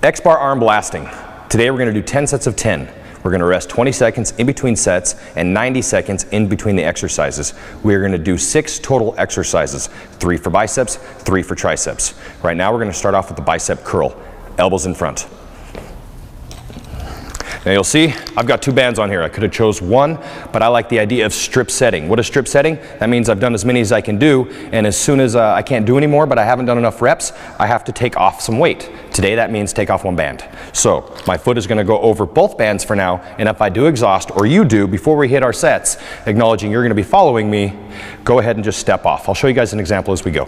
X-bar arm blasting. Today we're going to do 10 sets of 10. We're going to rest 20 seconds in between sets and 90 seconds in between the exercises. We're going to do 6 total exercises, 3 for biceps, 3 for triceps. Right now we're going to start off with the bicep curl, elbows in front. Now you'll see I've got 2 bands on here. I could have chose 1, but I like the idea of strip setting. What is strip setting? That means I've done as many as I can do, and as soon as I can't do any more, but I haven't done enough reps, I have to take off some weight. Today that means take off 1 band. So my foot is going to go over both bands for now, and if I do exhaust, or you do, before we hit our sets, acknowledging you're going to be following me, go ahead and just step off. I'll show you guys an example as we go.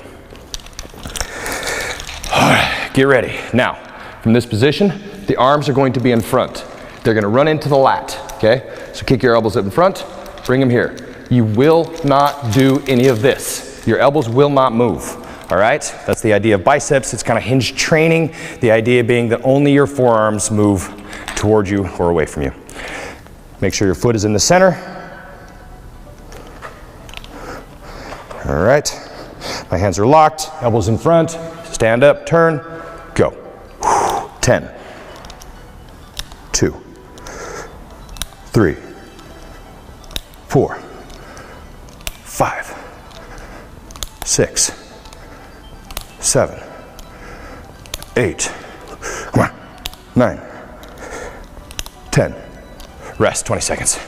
All right, get ready. Now, from this position, the arms are going to be in front. They're going to run into the lat, okay? So kick your elbows up in front, bring them here. You will not do any of this. Your elbows will not move, all right? That's the idea of biceps. It's kind of hinge training. The idea being that only your forearms move toward you or away from you. Make sure your foot is in the center. All right. My hands are locked, elbows in front, stand up, turn, go. 10, 2, 3, 4, 5, 6, 7, 8, come on, 9, 10. Rest 20 seconds.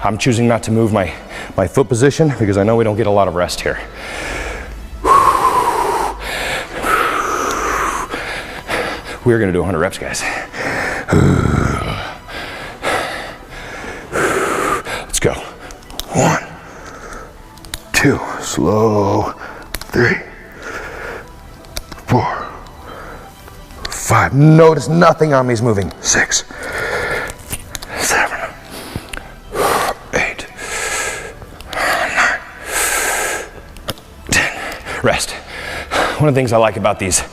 I'm choosing not to move my foot position because I know we don't get a lot of rest here. We're going to do 100 reps, guys. Let's go. 1, 2, slow. 3, 4, 5. Notice nothing on me is moving. 6, 7, 8, 9, 10. Rest. One of the things I like about these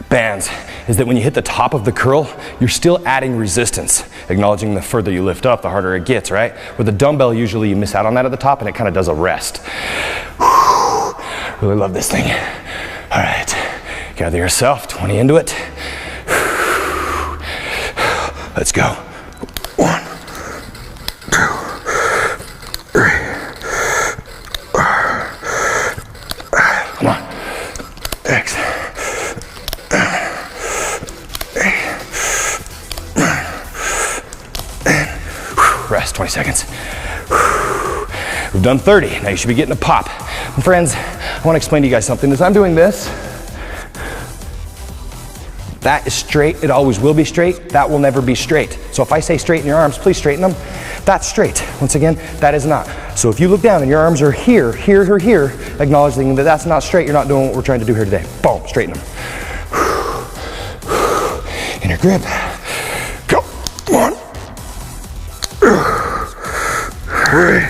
bands is that when you hit the top of the curl, you're still adding resistance, acknowledging the further you lift up, the harder it gets, right? With a dumbbell, usually you miss out on that at the top and it kind of does a rest. Really love this thing. All right, gather yourself, 20 into it. Let's go. 1, 2, 3. Come on. 6. Rest 20 seconds. We've done 30. Now you should be getting a pop. And friends, I want to explain to you guys something. As I'm doing this, that is straight. It always will be straight. That will never be straight. So if I say straighten your arms, please straighten them. That's straight. Once again, that is not. So if you look down and your arms are here, here, or here, acknowledging that that's not straight, you're not doing what we're trying to do here today. Boom, straighten them. Inner grip. Go. 1, 3,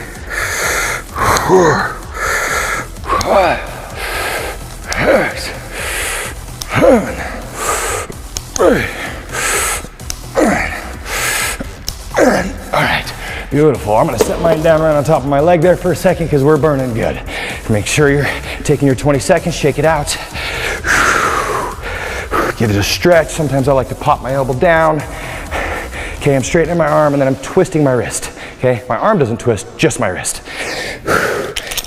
4, 5, 6, 7, 8, 9, 10. All right, beautiful. I'm gonna set mine down right on top of my leg there for a second because we're burning good. Make sure you're taking your 20 seconds, shake it out. Give it a stretch. Sometimes I like to pop my elbow down. Okay, I'm straightening my arm and then I'm twisting my wrist. Okay, my arm doesn't twist, just my wrist.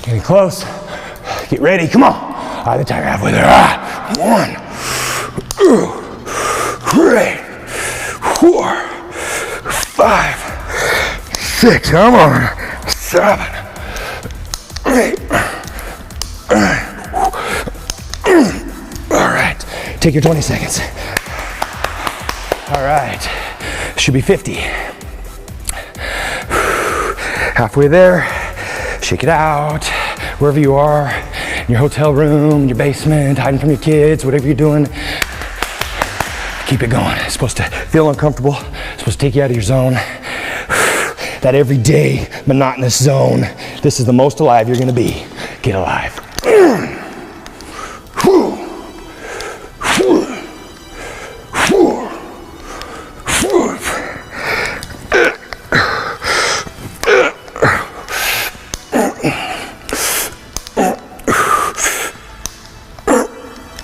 Getting close. Get ready, come on. By the time you're halfway there. 1, 2, 3, 4, 5, 6. Come on. 7, 8, 9. All right, take your 20 seconds. All right, should be 50. Halfway there, shake it out, wherever you are, in your hotel room, your basement, hiding from your kids, whatever you're doing. Keep it going. It's supposed to feel uncomfortable. It's supposed to take you out of your zone. That everyday monotonous zone. This is the most alive you're gonna be. Get alive.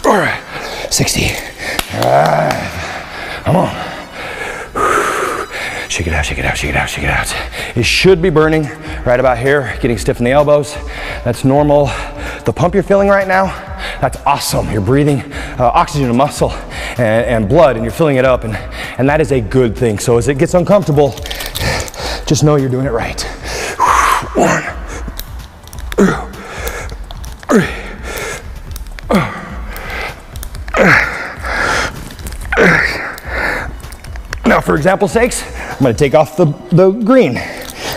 All right, 60. All right. Come on. Shake it out, shake it out, shake it out, shake it out. It should be burning right about here, getting stiff in the elbows. That's normal. The pump you're feeling right now, that's awesome. You're breathing oxygen to muscle and blood, and you're filling it up, and that is a good thing. So as it gets uncomfortable, just know you're doing it right. 1, 2, 3. Now, for example's sakes, I'm going to take off the green.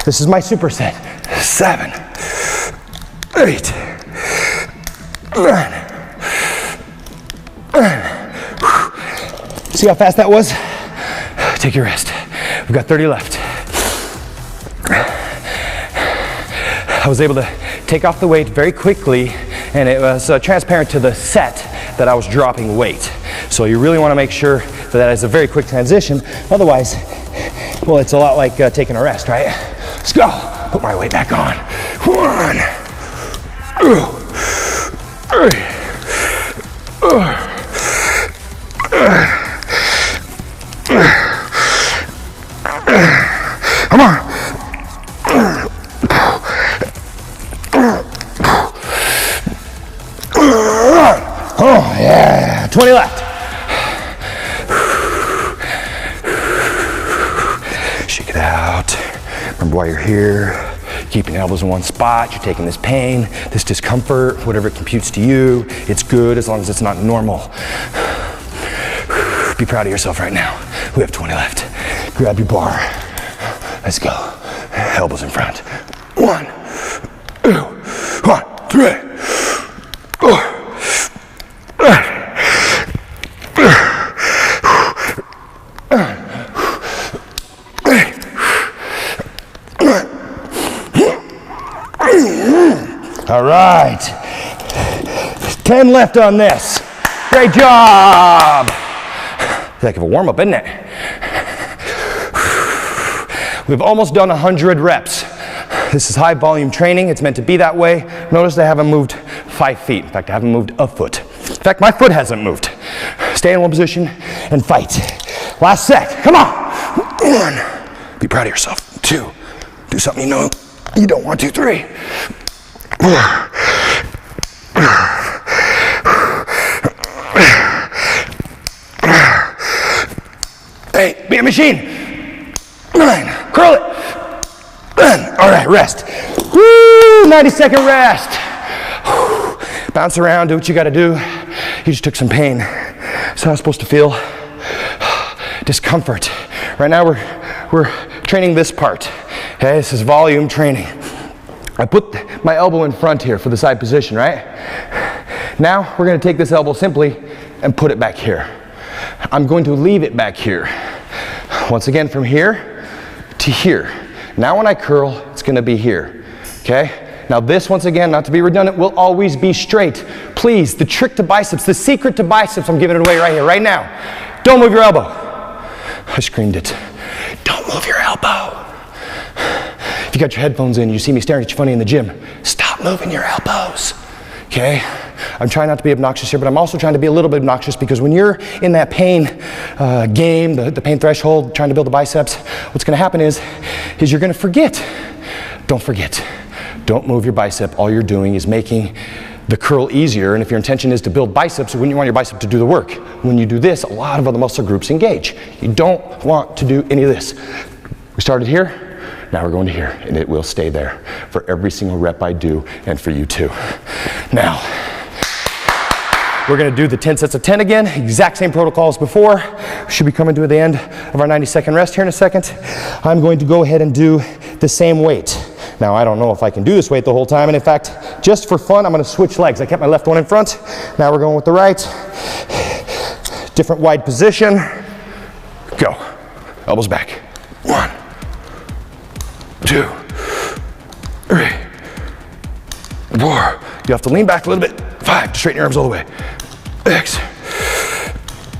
This is my superset. 7, 8, 9. See how fast that was? Take your rest. We've got 30 left. I was able to take off the weight very quickly, and it was transparent to the set that I was dropping weight. So you really want to make sure that is a very quick transition. Otherwise, well, it's a lot like taking a rest, right? Let's go. Put my weight back on. 1, 2, 3. Come on. Oh, yeah. 20 left. Shake it out. Remember why you're here. Keeping elbows in one spot. You're taking this pain, this discomfort, whatever it computes to you. It's good as long as it's not normal. Be proud of yourself right now. We have 20 left. Grab your bar. Let's go. Elbows in front. 1, 2, 1, 3, 4. All right, 10 left on this. Great job. Heck of a warm-up, isn't it? We've almost done 100 reps. This is high volume training. It's meant to be that way. Notice I haven't moved 5 feet. In fact, I haven't moved a foot. In fact, my foot hasn't moved. Stay in one position and fight. Last set, come on. 1, be proud of yourself. 2, do something you know you don't want to. 3, 4. Hey, be a machine. 9, curl it. 10. All right, rest. Woo, 90-second rest. Bounce around, do what you gotta do. You just took some pain. That's how it's supposed to feel. Discomfort. Right now we're training this part. Okay, this is volume training. I put my elbow in front here for the side position, right? Now we're gonna take this elbow simply and put it back here. I'm going to leave it back here. Once again, from here to here. Now when I curl, it's gonna be here, okay? Now this, once again, not to be redundant, will always be straight. Please, the trick to biceps, the secret to biceps, I'm giving it away right here, right now. Don't move your elbow. I screamed it. Don't move your elbow. If you got your headphones in, you see me staring at you funny in the gym, stop moving your elbows, okay? I'm trying not to be obnoxious here, but I'm also trying to be a little bit obnoxious because when you're in that pain game, the pain threshold, trying to build the biceps, what's gonna happen is you're gonna forget. Don't forget. Don't move your bicep. All you're doing is making the curl easier, and if your intention is to build biceps, when you want your bicep to do the work, when you do this, a lot of other muscle groups engage. You don't want to do any of this. We started here, now we're going to here, and it will stay there for every single rep I do, and for you too. Now, we're gonna do the 10 sets of 10 again, exact same protocol as before. We should be coming to the end of our 90-second rest here in a second. I'm going to go ahead and do the same weight. Now, I don't know if I can do this weight the whole time, and in fact, just for fun, I'm gonna switch legs. I kept my left one in front, now we're going with the right. Different wide position. Go. Elbows back. 1, 2, 3, 4. You have to lean back a little bit. 5, to straighten your arms all the way. 6,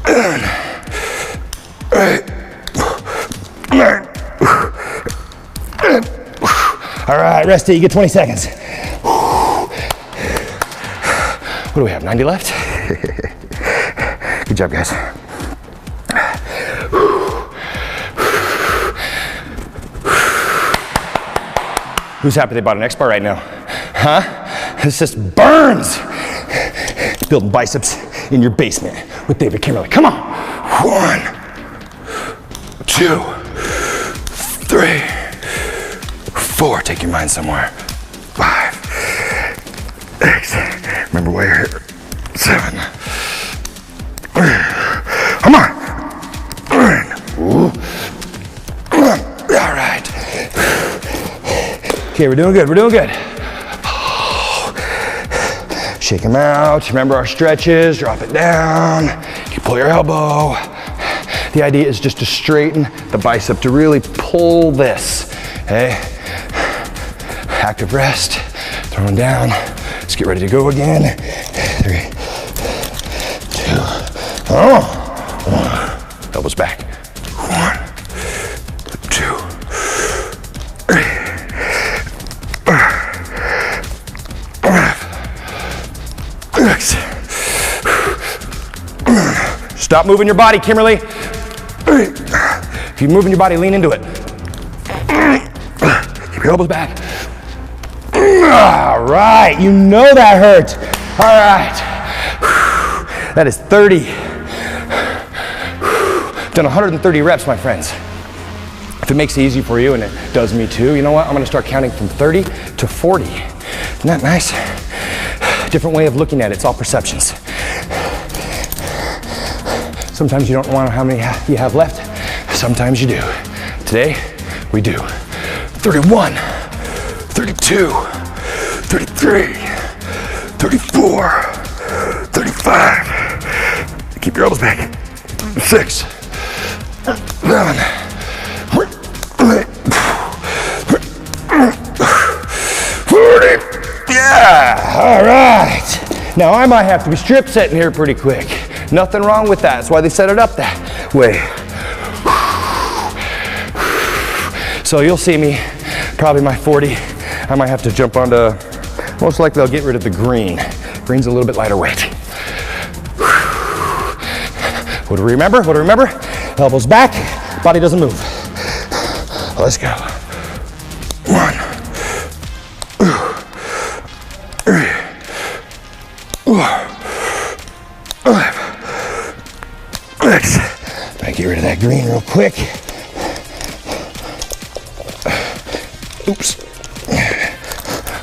7, 8, 9. All right, rest it, you get 20 seconds. What do we have, 90 left? Good job, guys. Who's happy they bought an X bar right now? Huh? This just burns. Building biceps in your basement with David Kimberly. Come on. 1, 2, 3, 4. Take your mind somewhere. 5, 6. Remember why you're here. 7. Come on. All right. Okay, we're doing good. We're doing good. Shake them out. Remember our stretches. Drop it down. You pull your elbow. The idea is just to straighten the bicep, to really pull this. Okay? Active rest. Throwing down. Let's get ready to go again. 3, 2. Oh. 1. Elbows back. 1, 2, 3. 6. Stop moving your body, Kimberly. If you're moving your body, lean into it. Keep your elbows back. All right, you know that hurt. All right. That is 30. Done 130 reps, my friends. If it makes it easy for you, and it does me too, you know what? I'm gonna start counting from 30 to 40. Isn't that nice? Different way of looking at it. It's all perceptions. Sometimes you don't know how many you have left. Sometimes you do. Today, we do. 31, 32, 33, 34, 35. Keep your elbows back. 6, 7, 8, 40. Yeah, all right. Now I might have to be strip setting here pretty quick. Nothing wrong with that. That's why they set it up that way. So you'll see me, probably my 40. I might have to jump onto, most likely I'll get rid of the green. Green's a little bit lighter weight. What do we remember? What do we remember? Elbows back, body doesn't move. Let's go. 1, 2, 3, 4, 5, 6. I get rid of that green real quick. Oops.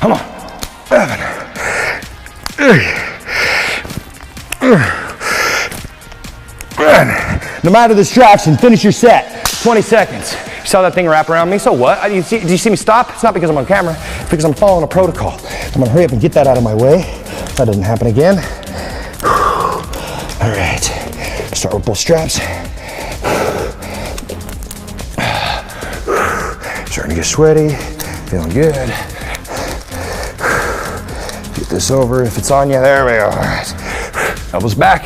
Come on. 7, 8. No matter the distraction, finish your set. 20 seconds. You saw that thing wrap around me, so what? Did you see me stop? It's not because I'm on camera, it's because I'm following a protocol. I'm gonna hurry up and get that out of my way. That doesn't happen again. All right, start with both straps. Starting to get sweaty, feeling good. Get this over, if it's on you, there we go. All right, elbows back.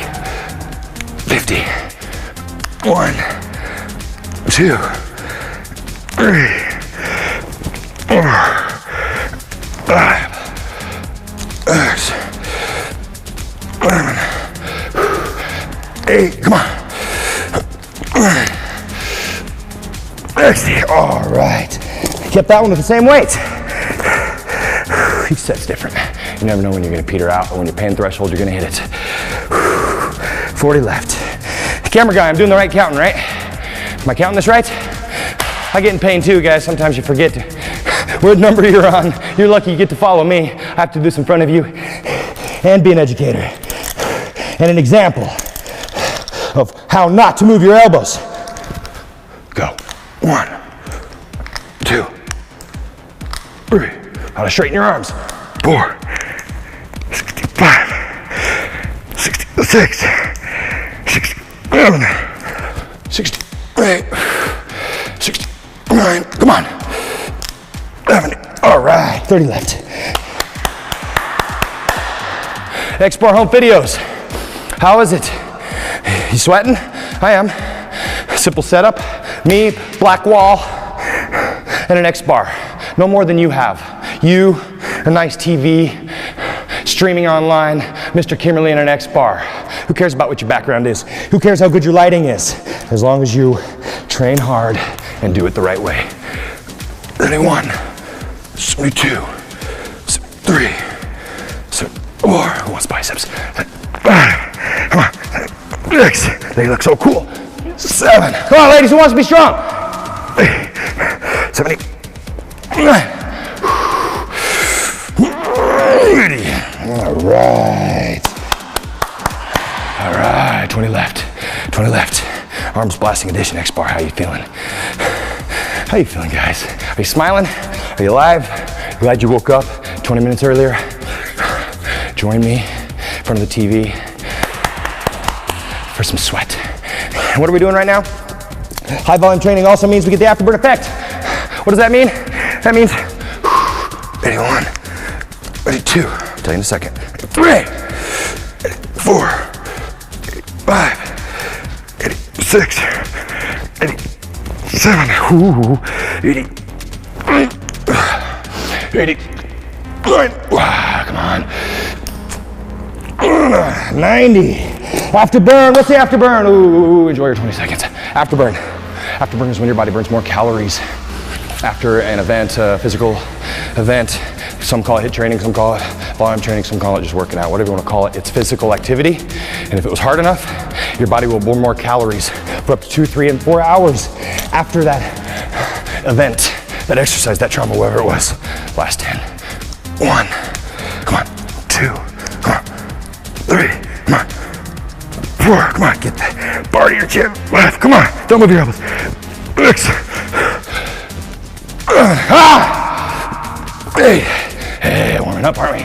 50. 1, 2, 3, 4, 5, 6, 7, 8. Come on. 60. All right. Kept that one with the same weight. Each set's different. You never know when you're going to peter out or when your pain threshold, you're going to hit it. 40 left. Camera guy, I'm doing the right counting, right? Am I counting this right? I get in pain too, guys. Sometimes you forget what number you're on. You're lucky you get to follow me. I have to do this in front of you and be an educator and an example of how not to move your elbows. Go. 1, 2, 3. How to straighten your arms. 4, 65, 66, 67, 68, 69. Come on. 70. All right. 30 left. X-Bar home videos. How is it? You sweating? I am. Simple setup. Me, black wall, and an X-Bar. No more than you have. You, a nice TV, streaming online, Mr. Kimberly and an X-Bar. Who cares about what your background is? Who cares how good your lighting is? As long as you train hard and do it the right way. 71, 72, 73, 74. Who wants biceps? 5, come on, 6. They look so cool. 7. Come on, ladies, who wants to be strong? 70. 9. All right. All right, 20 left. 20 left. Arms blasting addition, X bar. How you feeling? How you feeling, guys? Are you smiling? Are you alive? Glad you woke up 20 minutes earlier? Join me in front of the TV for some sweat. And what are we doing right now? High volume training also means we get the afterburn effect. What does that mean? That means 81, 82, I'll tell you in a second. 3, 4, 5, 86, 87, 80, 89, come on. 90. Afterburn, what's the afterburn? Ooh, enjoy your 20 seconds. Afterburn. Afterburn is when your body burns more calories after an event, physical event. Some call it HIIT training, some call it volume training, some call it just working out, whatever you want to call it. It's physical activity. And if it was hard enough, your body will burn more calories for up to 2, 3, and 4 hours after that event, that exercise, that trauma, whatever it was. Last 10. 1, come on, 2, come on, 3, come on, 4, come on, get that bar to your chin, 5, come on, don't move your elbows, 6, 8, hey, warming up, aren't we?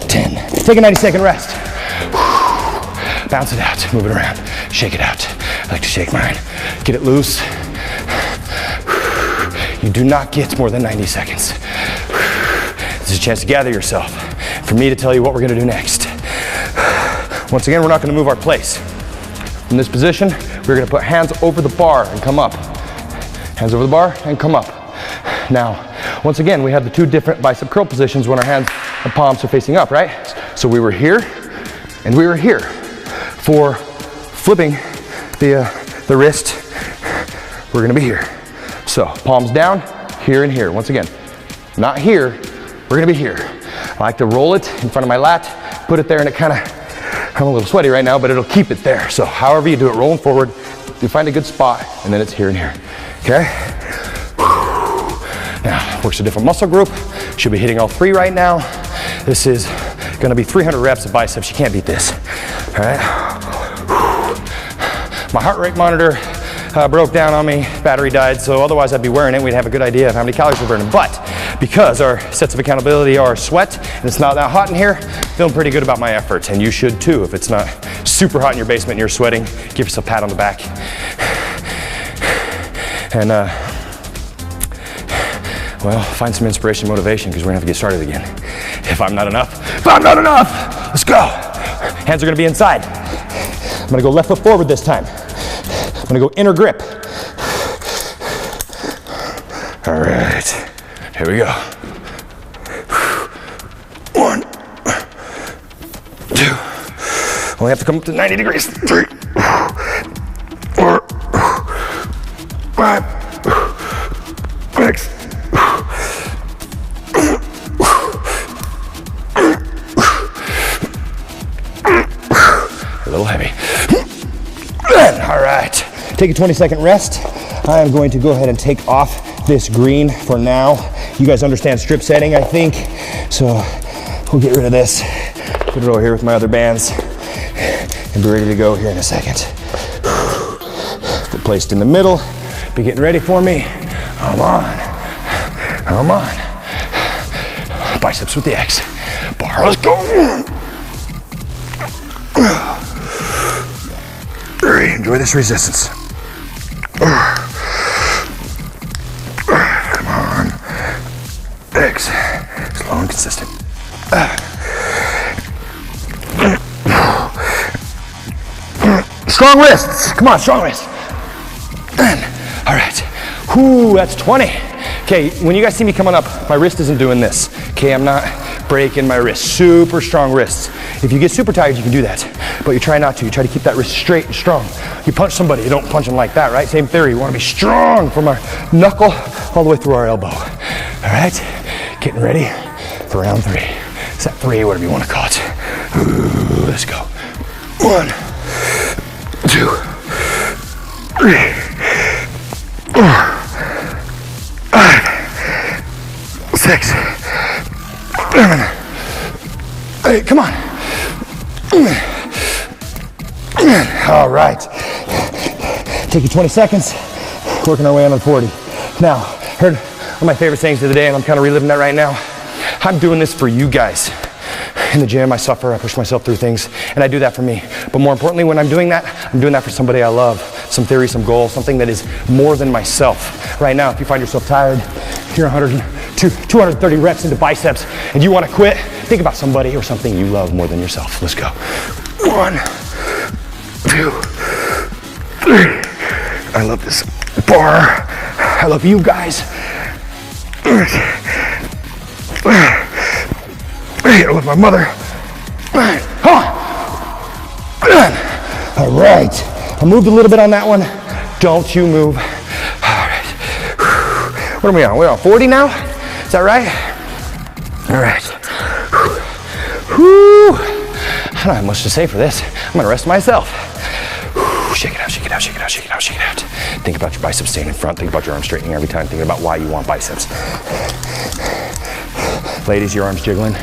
10, take a 90-second rest. Bounce it out, move it around, shake it out. I like to shake mine, get it loose. You do not get more than 90 seconds. This is a chance to gather yourself, for me to tell you what we're gonna do next. Once again, we're not gonna move our place. In this position, we're gonna put hands over the bar and come up. Hands over the bar and come up. Now, once again, we have the 2 different bicep curl positions when our hands and palms are facing up, right? So we were here and we were here. For flipping the wrist, we're gonna be here. So palms down, here and here. Once again, not here, we're gonna be here. I like to roll it in front of my lat, put it there, and it kind of, I'm a little sweaty right now, but it'll keep it there. So however you do it, rolling forward, you find a good spot, and then it's here and here, okay? Now, works a different muscle group. Should be hitting all 3 right now. This is gonna be 300 reps of biceps. You can't beat this, all right? My heart rate monitor broke down on me, battery died, so otherwise I'd be wearing it. We'd have a good idea of how many calories we're burning. But because our sets of accountability are sweat and it's not that hot in here, feeling pretty good about my efforts, and you should too. If it's not super hot in your basement and you're sweating, give yourself a pat on the back. And well, find some inspiration, motivation, because we're gonna have to get started again. If I'm not enough, let's go. Hands are gonna be inside. I'm gonna go left foot forward this time. I'm gonna go inner grip. All right, here we go. 1, 2, only have to come up to 90 degrees. 3, 4, 5, 6, a little heavy. All right, take a 20-second rest. I am going to go ahead and take off this green for now. You guys understand strip setting, I think. So we'll get rid of this, put it over here with my other bands, and be ready to go here in a second. Get placed in the middle, be getting ready for me. Come on, come on. Biceps with the X. Bar, let's go. 3, enjoy this resistance. Come on. X, slow and consistent. Strong wrists, come on, strong wrists. All right, whoo, that's 20. Okay, when you guys see me coming up, my wrist isn't doing this. Okay, I'm not breaking my wrist. Super strong wrists. If you get super tired, you can do that, but you try not to. You try to keep that wrist straight and strong. You punch somebody, you don't punch them like that, right? Same theory. You want to be strong from our knuckle all the way through our elbow. All right, getting ready for round 3. Set 3, whatever you want to call it. Ooh, let's go. 1, 2, 3, 4, 5, 6, 7, 8. Come on. All right. Take you 20 seconds. Working our way on to 40. Now, heard one of my favorite sayings of the day, and I'm kind of reliving that right now. I'm doing this for you guys. In the gym, I suffer, I push myself through things, and I do that for me. But more importantly, when I'm doing that for somebody I love, some theory, some goal, something that is more than myself. Right now, if you find yourself tired, you're 230 reps into biceps, and you want to quit, think about somebody or something you love more than yourself. Let's go. 1, 2, 3. I love this bar. I love you guys. I love my mother. All right. I moved a little bit on that one. Don't you move. All right. What are we on? We're on 40 now? Is that right? All right. Whew. I don't have much to say for this. I'm gonna rest myself. Shake it out, shake it out, shake it out, shake it out, shake it out. Think about your biceps staying in front. Think about your arms straightening every time. Think about why you want biceps. Ladies, your arms jiggling.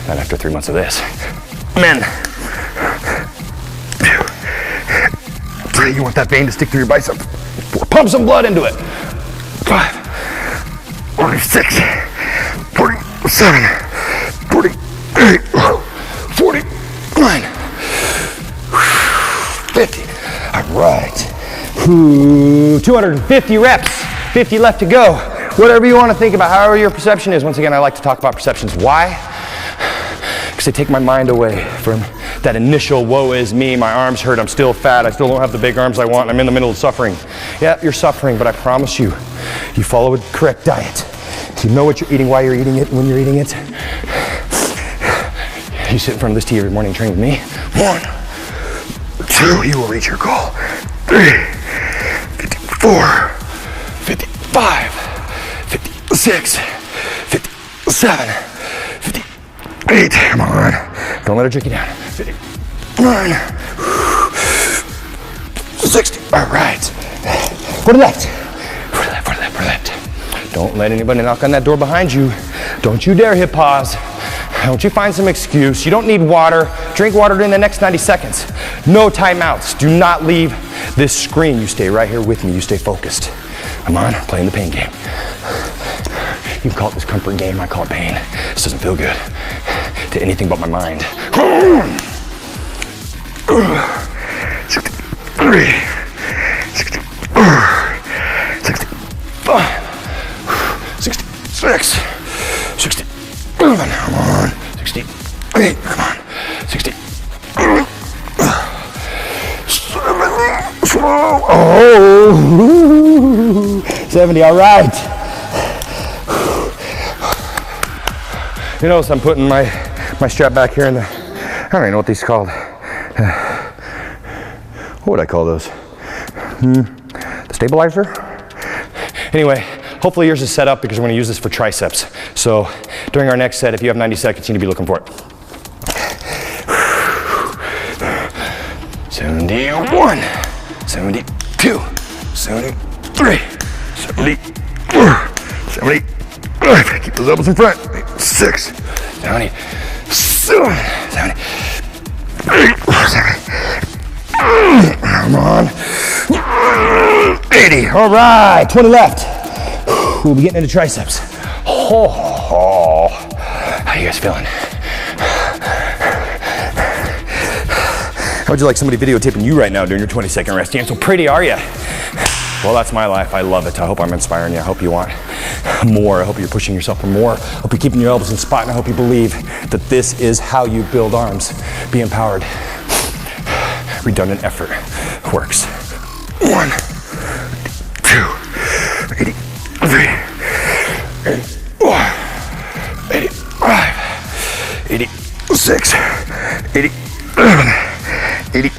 Not after 3 months of this. Men. 3, you want that vein to stick through your bicep. 4, pump some blood into it. 5, 46, 47, 48, 49, 50. All right. 250 reps, 50 left to go. Whatever you want to think about, however your perception is. Once again, I like to talk about perceptions. Why? Because they take my mind away from that initial woe is me, my arms hurt, I'm still fat, I still don't have the big arms I want, I'm in the middle of suffering. Yeah, you're suffering, but I promise you, you follow a correct diet. You know what you're eating, why you're eating it, when you're eating it. You sit in front of this TV every morning and train with me. 1, 2, you will reach your goal. 3, 54, 55, 56, 57, 58, come on. Don't let it jerk you down. 59, 60, all right. For the left, for the left, for the left, for the left. Don't let anybody knock on that door behind you. Don't you dare hit pause. Don't you find some excuse. You don't need water. Drink water during the next 90 seconds. No timeouts. Do not leave this screen. You stay right here with me. You stay focused. Come on, playing the pain game. You can call it this comfort game. I call it pain. This doesn't feel good to anything but my mind. 63, 64, 65, 66, 67, come on, 68, come on, 60, 70, slow, oh, 70, all right. You notice I'm putting my strap back here in the, I don't even know what these are called. What would I call those? The stabilizer? Anyway, hopefully yours is set up because we're going to use this for triceps. So during our next set, if you have 90 seconds, you need to be looking for it. 71, 72, 73, 74, 75. Keep those elbows in front. 6, 70, 7, 78, 70. Come on. 80. All right. 20 left. We'll be getting into triceps. Oh. How you guys feeling? How would you like somebody videotaping you right now during your 20-second rest? You ain't so pretty, are you? Well, that's my life. I love it. I hope I'm inspiring you. I hope you want more. I hope you're pushing yourself for more. I hope you're keeping your elbows in spot, and I hope you believe that this is how you build arms. Be empowered. Redundant effort works. 1, 2, 83, 84, 85. 6, 80, 80,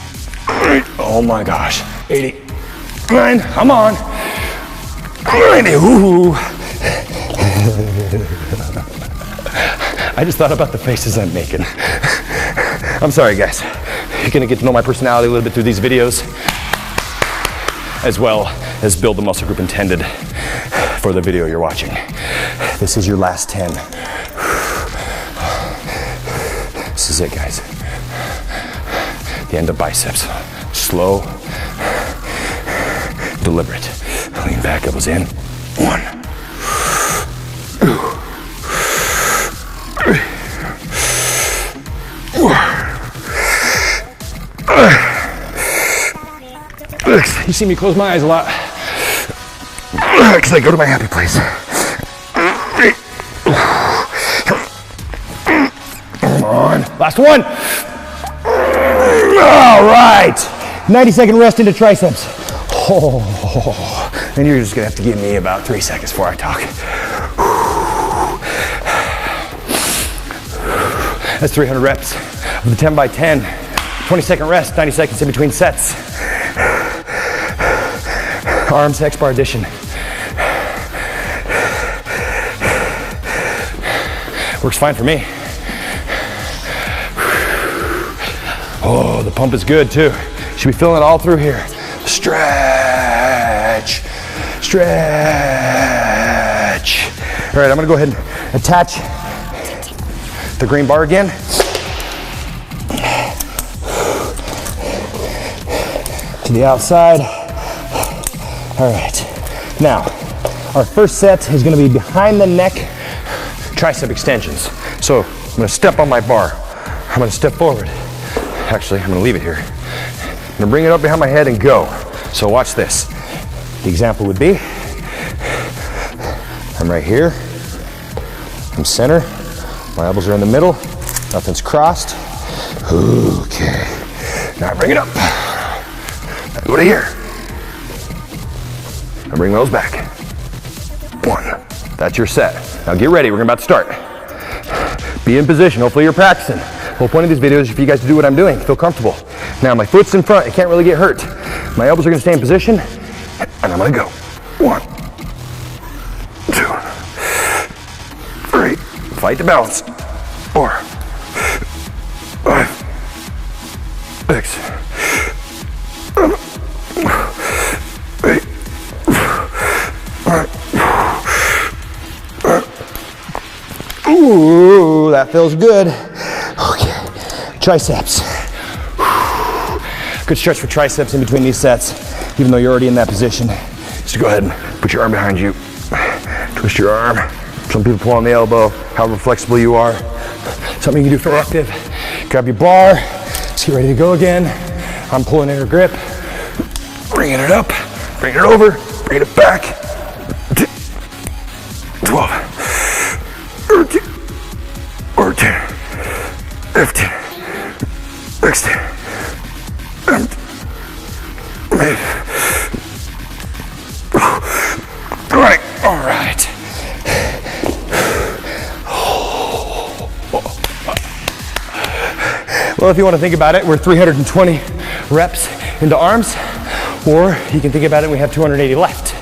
oh my gosh, 89, I'm on, 90, ooh. I just thought about the faces I'm making. I'm sorry guys, you're gonna get to know my personality a little bit through these videos, as well as build the muscle group intended for the video you're watching. This is your last 10. This is it guys. The end of biceps. Slow, deliberate. Lean back, elbows in. 1, 2, 3, 4. You see me close my eyes a lot because I go to my happy place. Come on, last one. All right, 90-second rest into triceps. Oh, and you're just gonna have to give me about 3 seconds before I talk. That's 300 reps of the 10 by 10. 20-second rest, 90 seconds in between sets. Arms, X bar addition. Works fine for me. Oh, the pump is good too. Should be feeling it all through here. Stretch, stretch. All right, I'm gonna go ahead and attach the green bar again. To the outside. All right, now our first set is gonna be behind the neck tricep extensions. So I'm gonna step on my bar. I'm gonna step forward. Actually, I'm gonna leave it here. I'm gonna bring it up behind my head and go. So watch this. The example would be, I'm right here, I'm center, my elbows are in the middle, nothing's crossed. Okay, now bring it up. Now go to here. Now bring those back. 1, that's your set. Now get ready, we're about to start. Be in position, hopefully you're practicing. The whole point of these videos is for you guys to do what I'm doing, feel comfortable. Now my foot's in front, it can't really get hurt. My elbows are gonna stay in position, and I'm gonna go. 1, 2, 3, fight to balance. 4, 5, 6, 7, 8, 9. Ooh, that feels good. Okay, triceps. Good stretch for triceps in between these sets, even though you're already in that position. Just go ahead and put your arm behind you. Twist your arm. Some people pull on the elbow, however flexible you are. Something you can do for active. Grab your bar, let's get ready to go again. I'm pulling in her grip, bringing it up, bring it over, bring it back. 12, 13, 14, 15, 16, 17, 18. All right. Well, if you want to think about it, we're 320 reps into arms, or you can think about it, we have 280 left.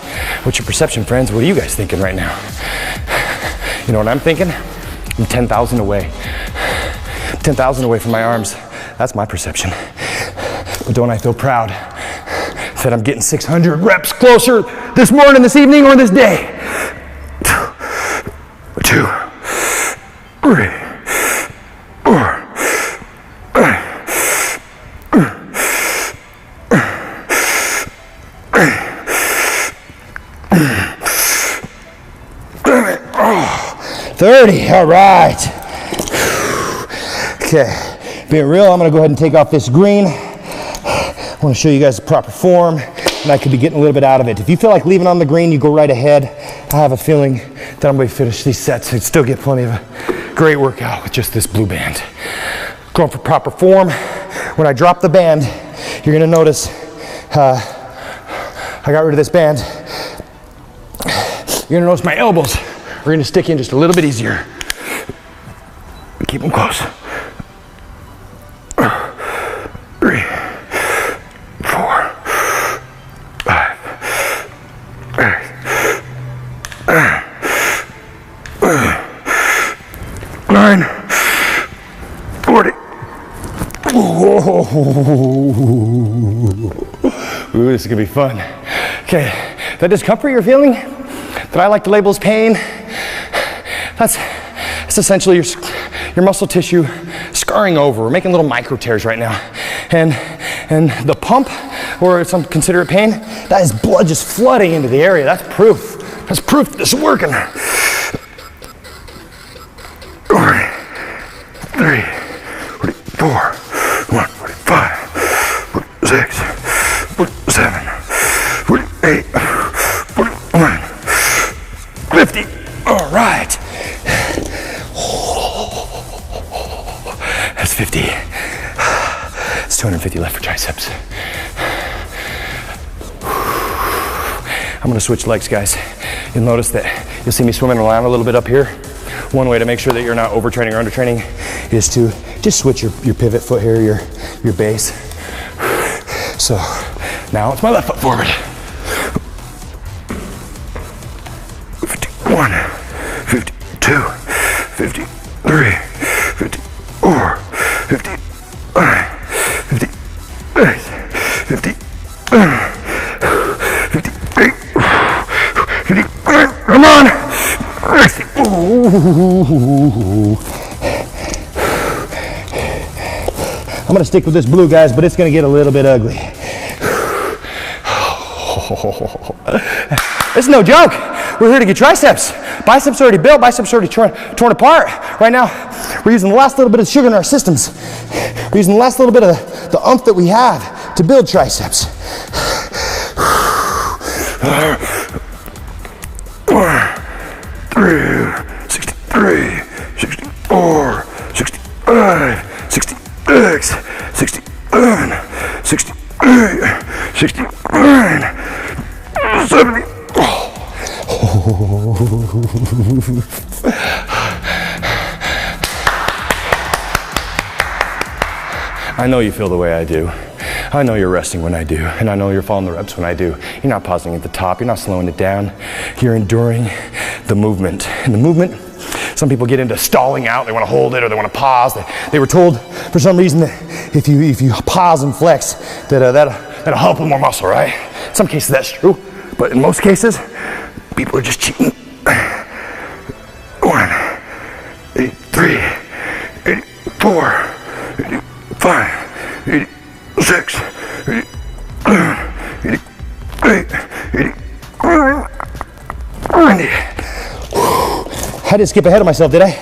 What's your perception, friends? What are you guys thinking right now? You know what I'm thinking? I'm 10,000 away. 10,000 away from my arms. That's my perception. But don't I feel proud that I'm getting 600 reps closer this morning, this evening, or this day? 2, 3, 4. 30, all right. Okay, being real, I'm gonna go ahead and take off this green. I wanna show you guys the proper form, and I could be getting a little bit out of it. If you feel like leaving on the green, you go right ahead. I have a feeling that I'm gonna finish these sets and still get plenty of a great workout with just this blue band. Going for proper form. When I drop the band, you're gonna notice I got rid of this band. You're gonna notice my elbows are gonna stick in just a little bit easier. Keep them close. Ooh, this is gonna be fun. Okay, that discomfort you're feeling, that I like to label as pain, that's essentially your muscle tissue scarring over. We're making little micro tears right now. And the pump, or some consider it pain, that is blood just flooding into the area. That's proof. That's proof that this is working. 3, 4, 5, 6, 7, 8, 41, 50. All right. That's 50. It's 250 left for triceps. I'm gonna switch legs, guys. You'll notice that you'll see me swimming around a little bit up here. One way to make sure that you're not overtraining or undertraining is to just switch your pivot foot here, your base. So now it's my left foot forward. 51, 52, 53, 54, 55, 56, 57, 58, 59, come on! 60. Ooh. I'm gonna stick with this blue, guys, but it's gonna get a little bit ugly. This is no joke. We're here to get triceps. Biceps already built, biceps already torn apart. Right now, we're using the last little bit of sugar in our systems. We're using the last little bit of the oomph that we have to build triceps. 63, 64, 65, 66, 67, 68, 69, 70. I know you feel the way I do. I know you're resting when I do, and I know you're following the reps when I do. You're not pausing at the top, you're not slowing it down. You're enduring the movement. And the movement, some people get into stalling out, they want to hold it or they want to pause. They were told for some reason that if you pause and flex, that'll help with more muscle, right? In some cases that's true, but in most cases, people are just cheating. 1, 83, 84, 85, 86, 87, 88, 89, 90. I didn't skip ahead of myself, did I?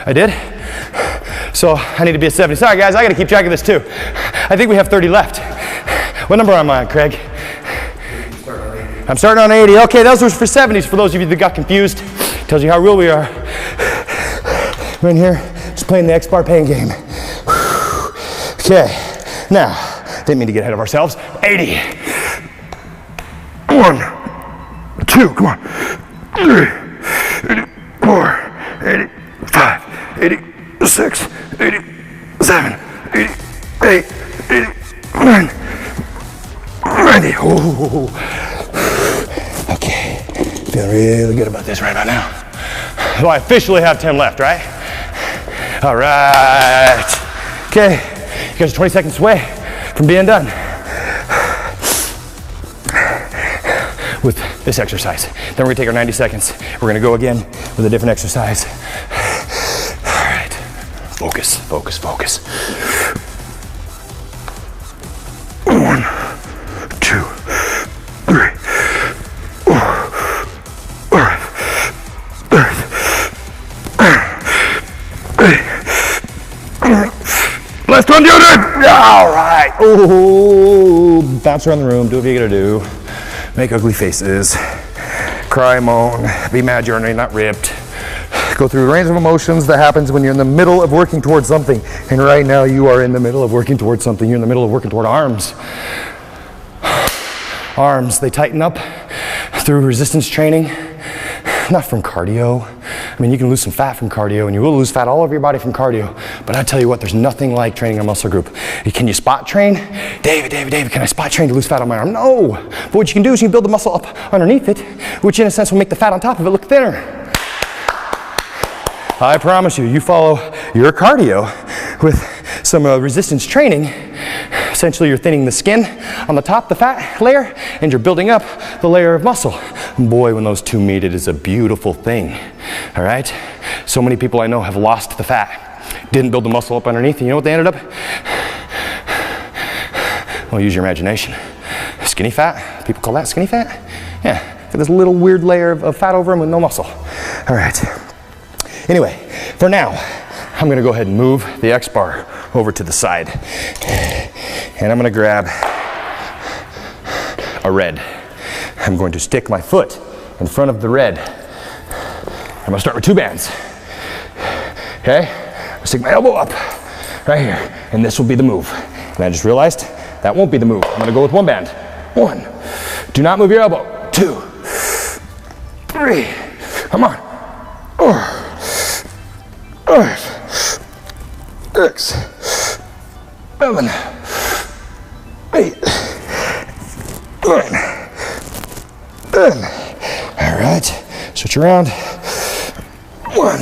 I did? So I need to be at 70. Sorry guys, I gotta keep track of this too. I think we have 30 left. What number am I on, Craig? I'm starting on 80. Okay, those were for 70s for those of you that got confused. Tells you how real we are. We're in here just playing the X-bar pain game. Okay, now, didn't mean to get ahead of ourselves. 80. 1, 2, come on. 3, 84, 85, 86, 87, 88, 89, 90. Ooh. Okay, feeling really good about this right about now. So I officially have 10 left, right? All right. Okay, you guys are 20 seconds away from being done with this exercise. Then we're gonna take our 90 seconds. We're gonna go again with a different exercise. All right, focus, focus, focus. 1, 2, 3, 4, 5, 6, 8. Last one, deodorant. All right. Ooh, bounce around the room. Do what you gotta do. Make ugly faces. Cry, moan. Be mad you're not ripped. Go through a range of emotions that happens when you're in the middle of working towards something. And right now you are in the middle of working towards something. You're in the middle of working toward arms. Arms, they tighten up through resistance training, not from cardio. I mean, you can lose some fat from cardio, and you will lose fat all over your body from cardio, but I tell you what, there's nothing like training a muscle group. Can you spot train? David, can I spot train to lose fat on my arm? No, but what you can do is you can build the muscle up underneath it, which in a sense will make the fat on top of it look thinner. I promise you, you follow your cardio with some resistance training. Essentially, you're thinning the skin on the top, the fat layer, and you're building up the layer of muscle. And boy, when those two meet, it is a beautiful thing, all right? So many people I know have lost the fat, didn't build the muscle up underneath, and you know what they ended up? Well, use your imagination. Skinny fat, people call that skinny fat? Yeah, got this little weird layer of fat over them with no muscle. All right. Anyway, for now, I'm gonna go ahead and move the X bar over to the side. And I'm gonna grab a red. I'm going to stick my foot in front of the red. I'm gonna start with 2 bands. Okay? I'll stick my elbow up right here, and this will be the move. And I just realized that won't be the move. I'm gonna go with 1 band. 1. Do not move your elbow. 2. 3. Come on. 4. 5. 6. 7. 8. 9. 10. All right. Switch around. 1,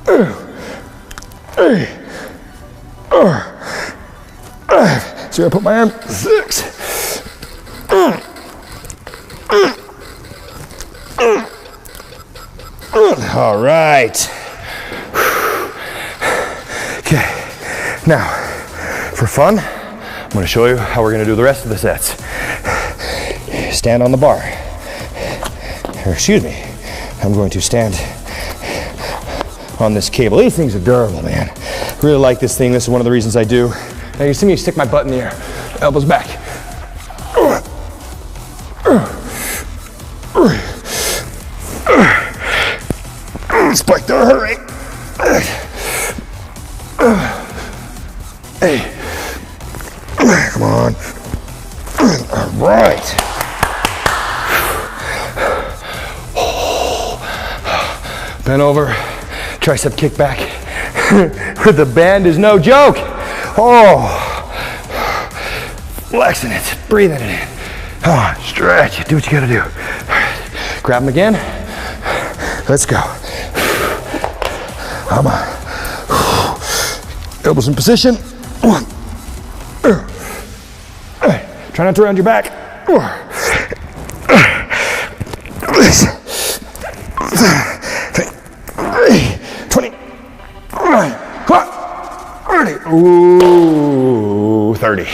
2, 3, 4, 5. So I put my arm. 6. All right. Okay. Now, for fun, I'm going to show you how we're going to do the rest of the sets. Stand on the bar. Or excuse me, I'm going to stand on this cable. These things are durable, man. Really like this thing. This is one of the reasons I do. Now you see me stick my butt in the air. Elbows back. Spike the heart rate. Hey. Come on. All right. Bend over. Tricep kick back. The band is no joke. Oh. Flexing it. Breathing it in. Come on. Stretch it. Do what you gotta do. Grab them again. Let's go. Come on. Elbows in position. 1. Try not to round your back. 20. 30. Ooh, 30. Now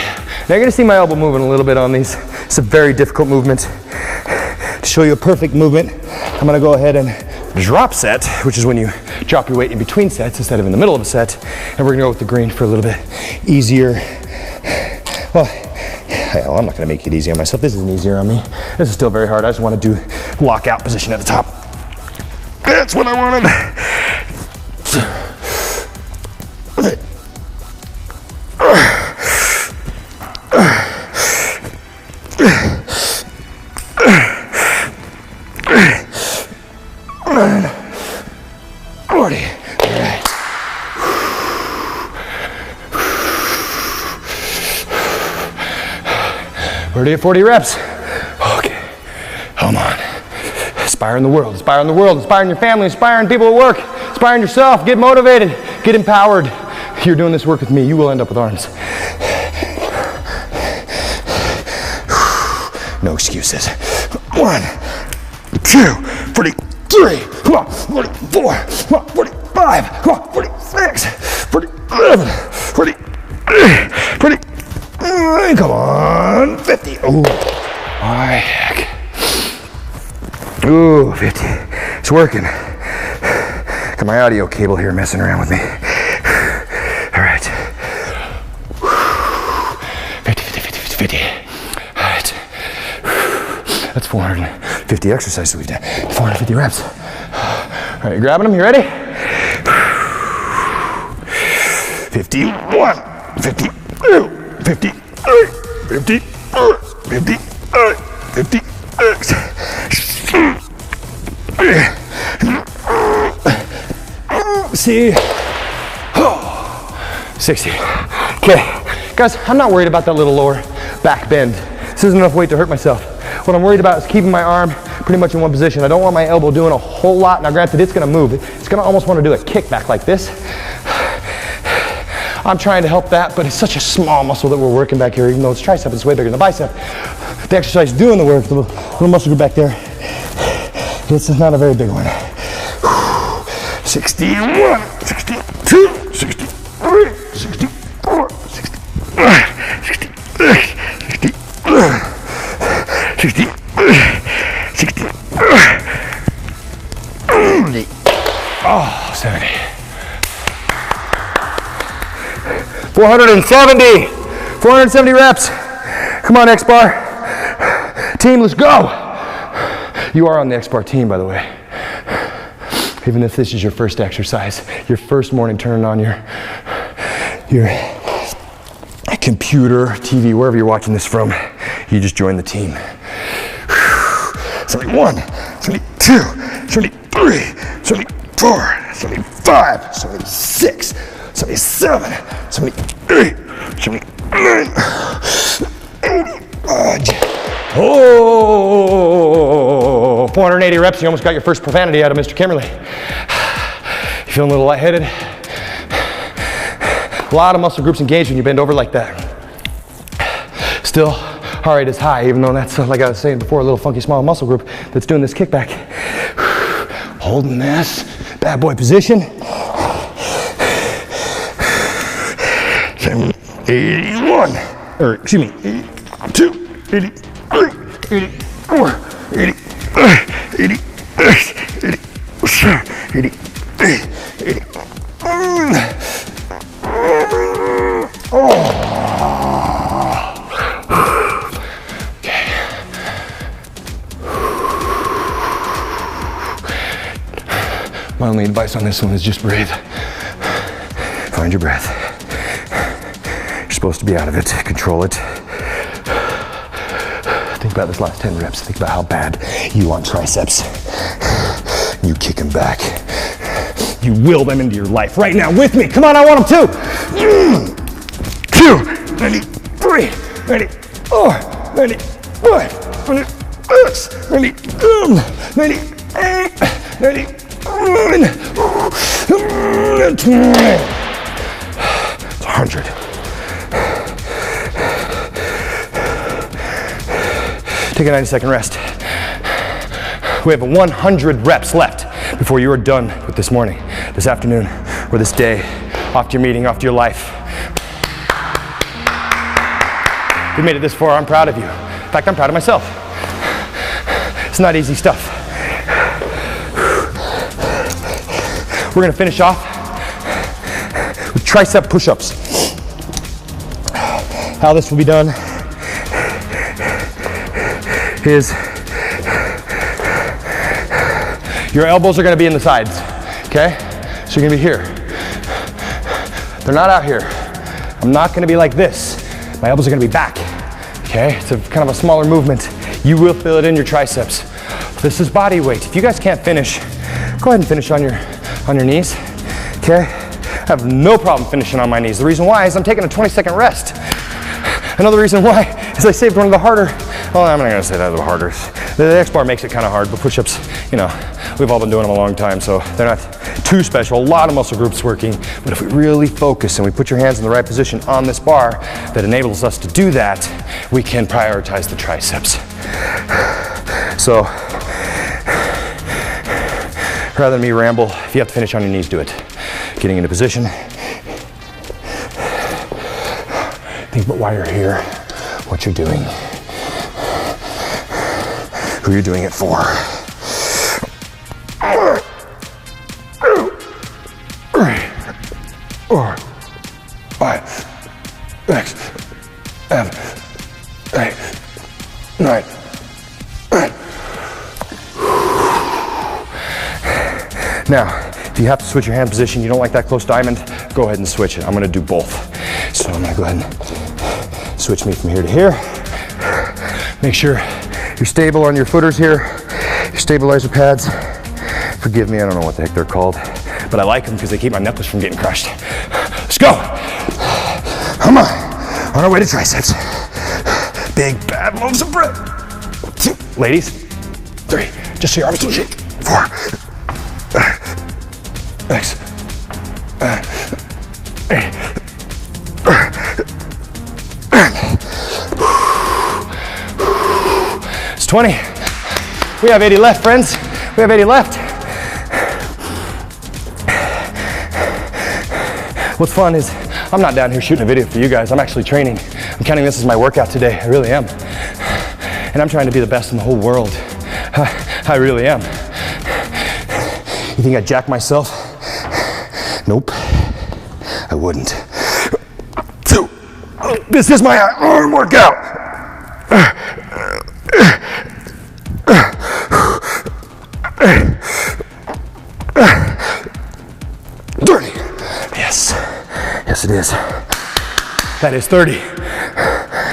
you're gonna see my elbow moving a little bit on these. It's a very difficult movement. To show you a perfect movement, I'm gonna go ahead and drop set, which is when you drop your weight in between sets instead of in the middle of a set. And we're gonna go with the green for a little bit easier. Well, hell, I'm not gonna make it easy on myself. This isn't easier on me. This is still very hard. I just wanna do lockout position at the top. That's what I wanted. We're at 40 reps. Okay, come on. Inspiring the world, inspiring the world, inspiring your family, inspiring people at work, inspiring yourself. Get motivated, get empowered. If you're doing this work with me, you will end up with arms. No excuses. 1, 2, 43, come on, 44, come on, 45, come on, 46, 47, 48, 40. Come on, 50. Oh, my heck. Ooh, 50. It's working. Got my audio cable here messing around with me. All right. 50, 50, 50, 50. All right. That's 450 exercises we've done. 450 reps. All right, you grabbing them? You ready? 51, 52. 53, 54, 55, 56. See? 60. Okay, guys, I'm not worried about that little lower back bend. This isn't enough weight to hurt myself. What I'm worried about is keeping my arm pretty much in one position. I don't want my elbow doing a whole lot. Now granted, it's gonna move. It's gonna almost wanna do a kickback like this. I'm trying to help that, but it's such a small muscle that we're working back here, even though it's tricep, it's way bigger than the bicep. The exercise is doing the work, the little muscle group back there, it's not a very big one. 61, 62, 63, 64, 65, 66, 67, 60, 70. 470 reps. Come on, X-Bar. Team, let's go. You are on the X-Bar team, by the way. Even if this is your first exercise, your first morning turning on your computer, TV, wherever you're watching this from, you just joined the team. 71, 72, 73, 74, 75, 76, 77, 78, 79, 80. Oh, 480 reps, you almost got your first profanity out of Mr. Kimberly. You feeling a little lightheaded? A lot of muscle groups engaged when you bend over like that. Still, heart rate is high, even though that's, like I was saying before, a little funky small muscle group that's doing this kickback. Holding this bad boy position. 81, or excuse me, 82, 83, 84, 85, 86, 87, 88, 89. Okay. My only advice on this one is just breathe. Find your breath. You're supposed to be out of it. Control it. Think about this last 10 reps. Think about how bad you want triceps. You kick them back. You will them into your life right now with me. Come on, I want them too. 2, 93, 94, 95, 96, 97, 98, 99, 20. It's 100. Take a 90-second rest. We have 100 reps left before you are done with this morning, this afternoon, or this day, off to your meeting, off to your life. You made it this far, I'm proud of you. In fact, I'm proud of myself. It's not easy stuff. We're gonna finish off with tricep push-ups. How this will be done is your elbows are gonna be in the sides, okay? So you're gonna be here. They're not out here. I'm not gonna be like this. My elbows are gonna be back, okay? It's a kind of a smaller movement. You will feel it in your triceps. This is body weight. If you guys can't finish, go ahead and finish on your knees, okay? I have no problem finishing on my knees. The reason why is I'm taking a 20-second rest. Another reason why is I saved one of the harder, well, I'm not gonna say that the harder. The X-bar makes it kind of hard, but push-ups, you know, we've all been doing them a long time, so they're not too special. A lot of muscle groups working, but if we really focus and we put your hands in the right position on this bar that enables us to do that, we can prioritize the triceps. So, rather than me ramble, if you have to finish on your knees, do it. Getting into position. Think about why you're here, what you're doing, who you're doing it for. 4, 5, 6, 7, 8, 9, 10. Now, if you have to switch your hand position, you don't like that close diamond, go ahead and switch it. I'm gonna do both. So I'm gonna go ahead and switch me from here to here. Make sure you're stable on your footers here, your stabilizer pads. Forgive me, I don't know what the heck they're called, but I like them because they keep my knuckles from getting crushed. Let's go. Come on our way to triceps. Big bad loaves of bread. Ladies, 3. Just so your arms don't shake. 4. X. 8. It's 20. We have 80 left, friends. We have 80 left. What's fun is I'm not down here shooting a video for you guys. I'm actually training. I'm counting this as my workout today. I really am. And I'm trying to be the best in the whole world. I really am. You think I'd jack myself? Nope, I wouldn't. 2. This is my arm workout. 30. Yes. Yes, it is. That is 30.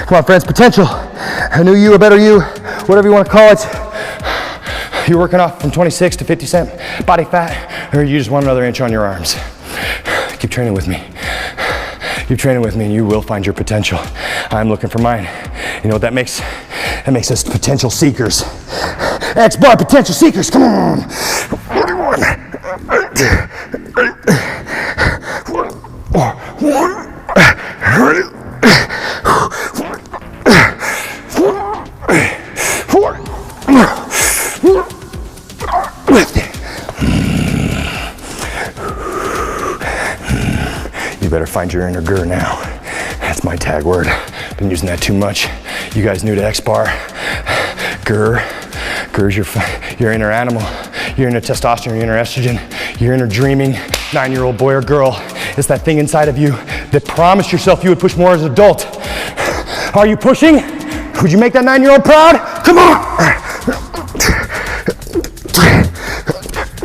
Come on, friends, potential. A new you, a better you, whatever you want to call it. You're working off from 26 to 50% body fat, or you just want another inch on your arms. Keep training with me. Keep training with me and you will find your potential. I'm looking for mine. You know what that makes? That makes us potential seekers. X-bar potential seekers, come on. 41. 50. You better find your inner Gur now. That's my tag word. Been using that too much. You guys new to X-bar? Gur. Gur's your inner animal. Your inner testosterone, your inner estrogen, your inner dreaming 9-year-old boy or girl. It's that thing inside of you that promised yourself you would push more as an adult. Are you pushing? Would you make that 9-year-old proud? Come on!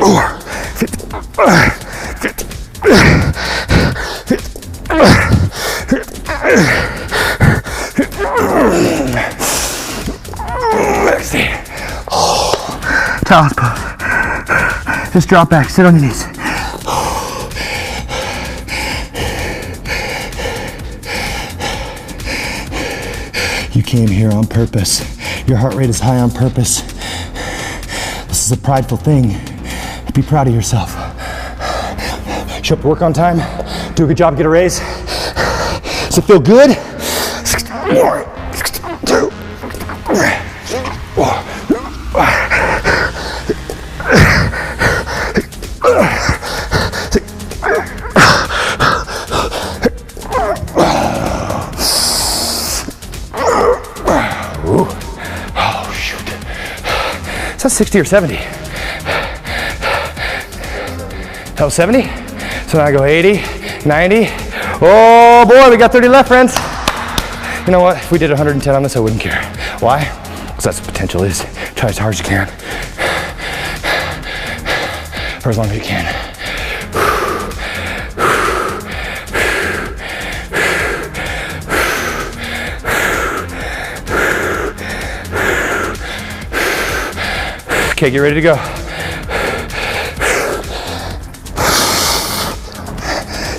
4, 50. Child's pose. Just drop back, sit on your knees. You came here on purpose. Your heart rate is high on purpose. This is a prideful thing. Be proud of yourself. Show up to work on time. Do a good job, get a raise. Does it feel good? 61, 62, 4. Oh, shoot. Is that 60 or 70? That was 70? So now I go 80, 90. Oh boy, we got 30 left, friends. You know what? If we did 110 on this, I wouldn't care. Why? Because that's what potential is. Try as hard as you can. For as long as you can. Okay, get ready to go.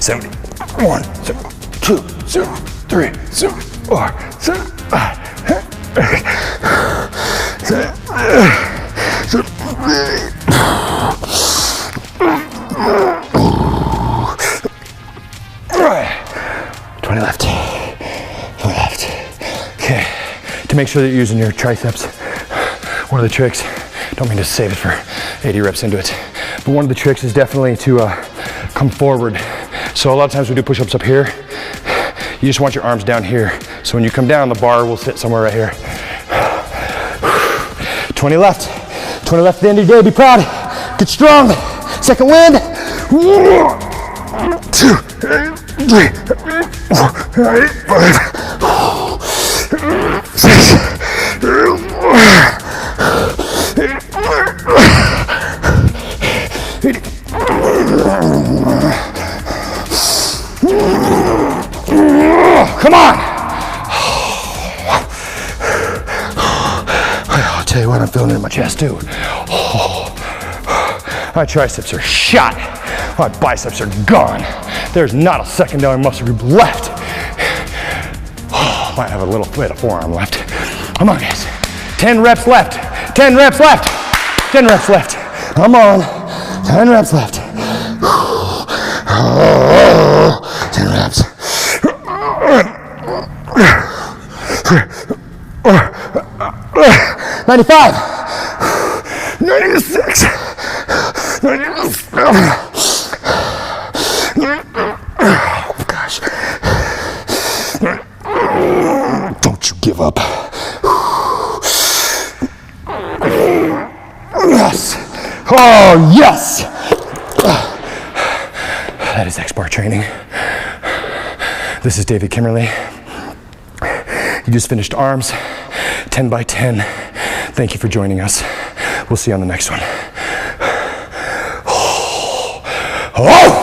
71, 72, 73, 74, 75. Left. 20 left. Okay. To make sure that you're using your triceps, one of the tricks, don't mean to save it for 80 reps into it, but one of the tricks is definitely to come forward. So a lot of times we do push-ups up here. You just want your arms down here. So when you come down, the bar will sit somewhere right here. 20 left. 20 left at the end of your day. Be proud. Get strong. Second wind. 1, 2, 3, 4, 5, 6. Come on! I'll tell you what, I'm feeling it in my chest too. My triceps are shot. My biceps are gone. There's not a secondary muscle group left. Might have a little bit of forearm left. Come on, guys. 10 reps left. 10 reps left. 10 reps left. Come on. 10 reps left. 10 reps. 95. 96. 97. Oh gosh. Don't you give up. Yes. Oh, yes. That is X-bar training. This is David Kimmerly. You just finished arms, 10 by 10. Thank you for joining us. We'll see you on the next one. Oh.